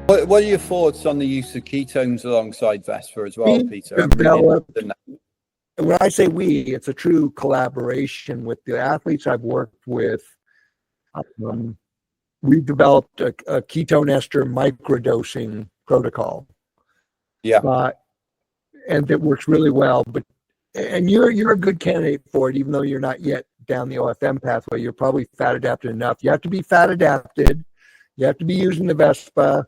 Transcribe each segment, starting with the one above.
What are your thoughts on the use of ketones alongside Vespa as well, Peter? When I say we, it's a true collaboration with the athletes I've worked with. We've developed a ketone ester microdosing protocol. Yeah. And it works really well. And you're a good candidate for it, even though you're not yet down the OFM pathway. You're probably fat adapted enough. You have to be fat adapted. You have to be using the Vespa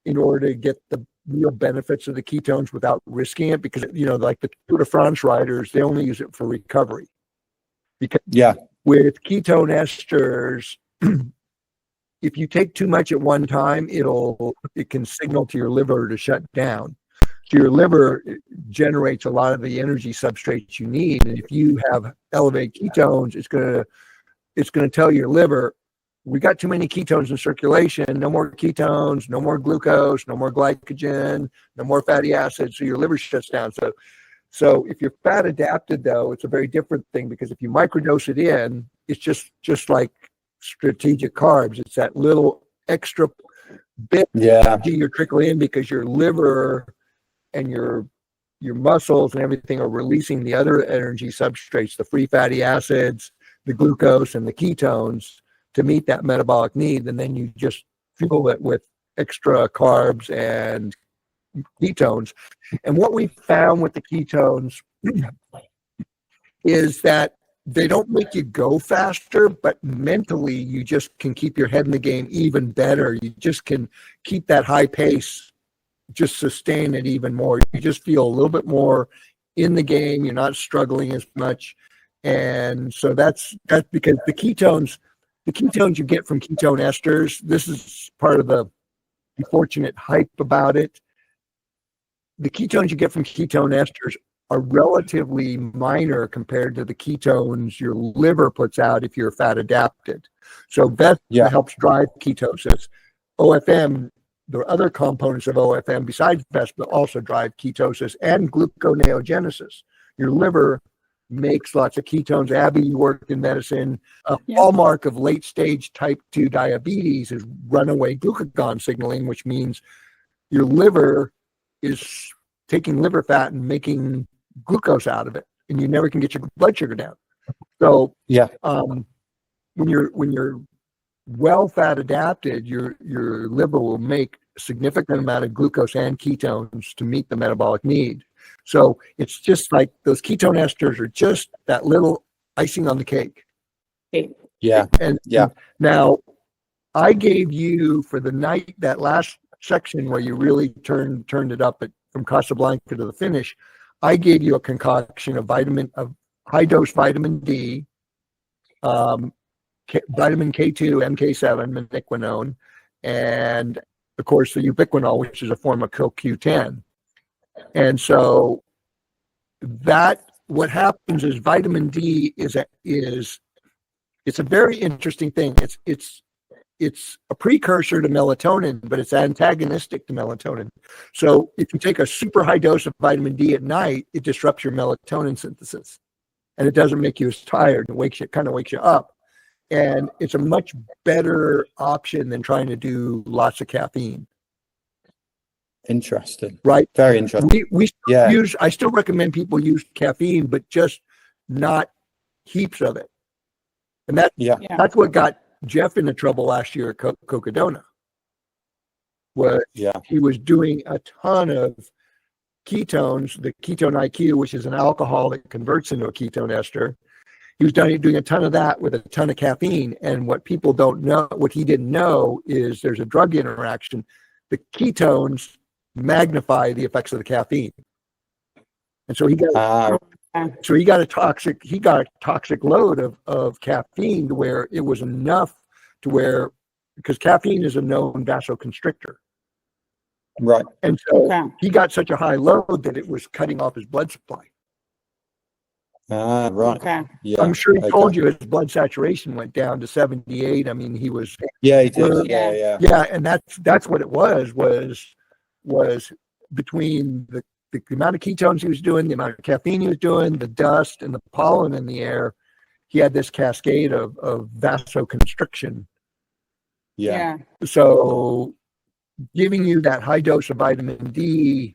in order to get the real benefits of the ketones without risking it, because like the Tour de France riders, they only use it for recovery. Because with ketone esters, if you take too much at one time, it can signal to your liver to shut down. So your liver generates a lot of the energy substrates you need, and if you have elevated ketones, it's gonna tell your liver, we got too many ketones in circulation, no more ketones, no more glucose, no more glycogen, no more fatty acids, so your liver shuts down. So if you're fat adapted, though, it's a very different thing, because if you microdose it in, it's just like strategic carbs. It's that little extra bit you're trickling in, because your liver and your muscles and everything are releasing the other energy substrates, the free fatty acids, the glucose, and the ketones, to meet that metabolic need, and then you just fuel it with extra carbs and ketones. And what we found with the ketones is that they don't make you go faster, but mentally you just can keep your head in the game even better. You just can keep that high pace, just sustain it even more. You just feel a little bit more in the game. You're not struggling as much. And so that's because the ketones you get from ketone esters, this is part of the unfortunate hype about it. The ketones you get from ketone esters are relatively minor compared to the ketones your liver puts out if you're fat adapted. So Vespa helps drive ketosis. OFM, the other components of OFM besides Vespa also drive ketosis and gluconeogenesis. Your liver makes lots of ketones. Abby, you worked in medicine. A hallmark of late stage type 2 diabetes is runaway glucagon signaling, which means your liver is taking liver fat and making glucose out of it, and you never can get your blood sugar down. So when you're well fat adapted, your liver will make a significant amount of glucose and ketones to meet the metabolic need. So it's just like those ketone esters are just that little icing on the cake. And now I gave you, for the night, that last section where you really turned it up from Casablanca to the finish, I gave you a concoction of high dose vitamin D, vitamin K2, MK7, menaquinone, and of course the ubiquinol, which is a form of CoQ10. And so what happens is vitamin D is a very interesting thing. It's a precursor to melatonin, but it's antagonistic to melatonin. So if you take a super high dose of vitamin D at night, it disrupts your melatonin synthesis, and it doesn't make you as tired. It kind of wakes you up, and it's a much better option than trying to do lots of caffeine. Interesting. Right. Very interesting. I still recommend people use caffeine, but just not heaps of it. And that's what got Jeff into trouble last year at Cocodona. He was doing a ton of ketones, the ketone IQ, which is an alcohol that converts into a ketone ester. He was doing a ton of that with a ton of caffeine. And what people don't know, what he didn't know, is there's a drug interaction. The ketones magnify the effects of the caffeine, and so he got a toxic load of caffeine, to where it was enough to where, because caffeine is a known vasoconstrictor, right? And so he got such a high load that it was cutting off his blood supply. Right. Okay. Yeah. I'm sure he told you his blood saturation went down to 78. I mean, he was. Yeah, he did. Yeah. And that's what it was between the amount of ketones he was doing, the amount of caffeine he was doing, the dust and the pollen in the air. He had this cascade of vasoconstriction. Yeah. So giving you that high dose of vitamin D,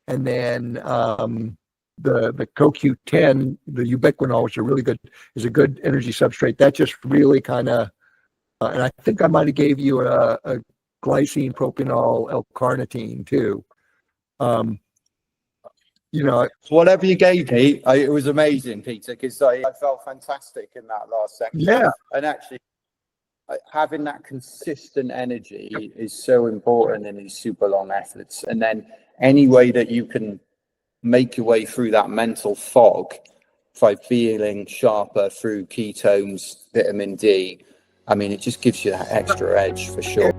and then the CoQ10, the ubiquinol, which is a good energy substrate. That just really kind of, and I think I might have gave you a glycine propanol L-carnitine too. Whatever you gave me, it was amazing, Peter, because I felt fantastic in that last section. Yeah. And actually, having that consistent energy is so important in these super long efforts. And then any way that you can make your way through that mental fog by feeling sharper through ketones, vitamin D, I mean, it just gives you that extra edge for sure.